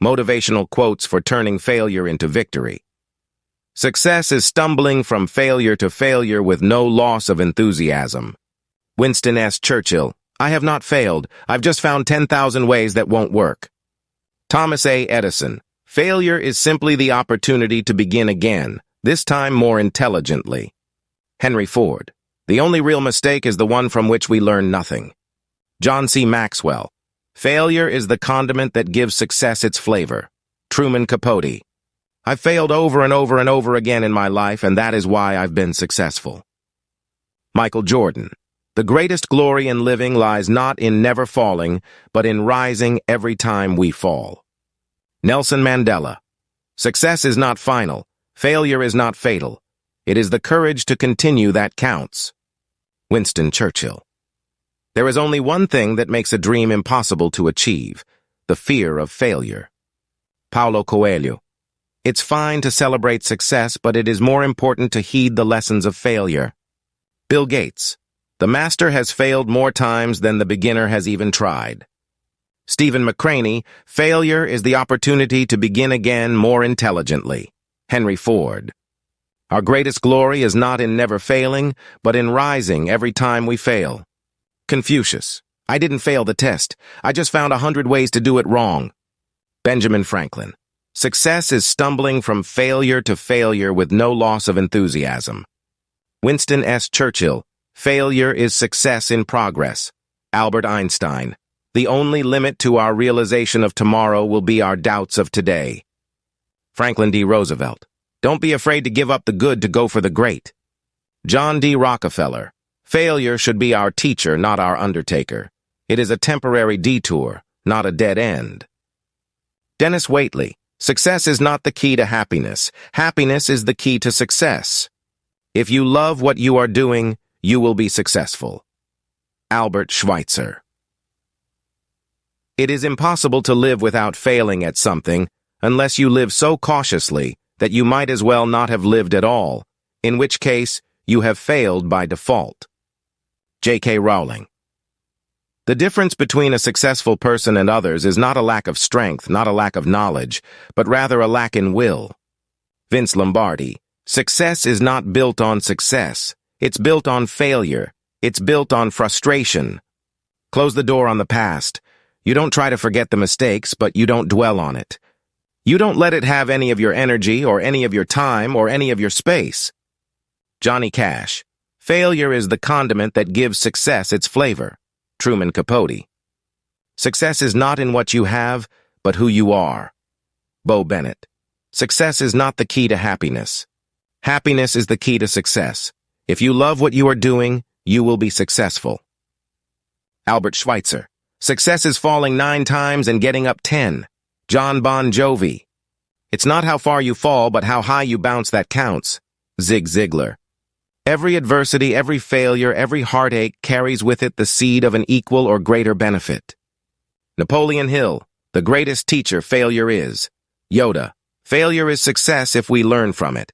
Motivational quotes for turning failure into victory. Success is stumbling from failure to failure with no loss of enthusiasm. Winston S. Churchill. I have not failed. I've just found 10,000 ways that won't work. Thomas A. Edison. Failure is simply the opportunity to begin again, this time more intelligently. Henry Ford. The only real mistake is the one from which we learn nothing. John C. Maxwell. Failure is the condiment that gives success its flavor. Truman Capote. I've failed over and over and over again in my life, and that is why I've been successful. Michael Jordan. The greatest glory in living lies not in never falling, but in rising every time we fall. Nelson Mandela. Success is not final. Failure is not fatal. It is the courage to continue that counts. Winston Churchill. There is only one thing that makes a dream impossible to achieve: the fear of failure. Paulo Coelho. It's fine to celebrate success, but it is more important to heed the lessons of failure. Bill Gates. The master has failed more times than the beginner has even tried. Stephen McCraney. Failure is the opportunity to begin again more intelligently. Henry Ford. Our greatest glory is not in never failing, but in rising every time we fail. Confucius. I didn't fail the test. I just found 100 ways to do it wrong. Benjamin Franklin. Success is stumbling from failure to failure with no loss of enthusiasm. Winston S. Churchill. Failure is success in progress. Albert Einstein. The only limit to our realization of tomorrow will be our doubts of today. Franklin D. Roosevelt. Don't be afraid to give up the good to go for the great. John D. Rockefeller. Failure should be our teacher, not our undertaker. It is a temporary detour, not a dead end. Dennis Waitley. Success is not the key to happiness. Happiness is the key to success. If you love what you are doing, you will be successful. Albert Schweitzer. It is impossible to live without failing at something unless you live so cautiously that you might as well not have lived at all, in which case you have failed by default. J.K. Rowling. The difference between a successful person and others is not a lack of strength, not a lack of knowledge, but rather a lack in will. Vince Lombardi. Success is not built on success. It's built on failure. It's built on frustration. Close the door on the past. You don't try to forget the mistakes, but you don't dwell on it. You don't let it have any of your energy or any of your time or any of your space. Johnny Cash. Failure is the condiment that gives success its flavor. Truman Capote. Success is not in what you have, but who you are. Bo Bennett. Success is not the key to happiness. Happiness is the key to success. If you love what you are doing, you will be successful. Albert Schweitzer. Success is falling 9 times and getting up 10. John Bon Jovi. It's not how far you fall, but how high you bounce that counts. Zig Ziglar. Every adversity, every failure, every heartache carries with it the seed of an equal or greater benefit. Napoleon Hill. The greatest teacher failure is. Yoda. Failure is success if we learn from it.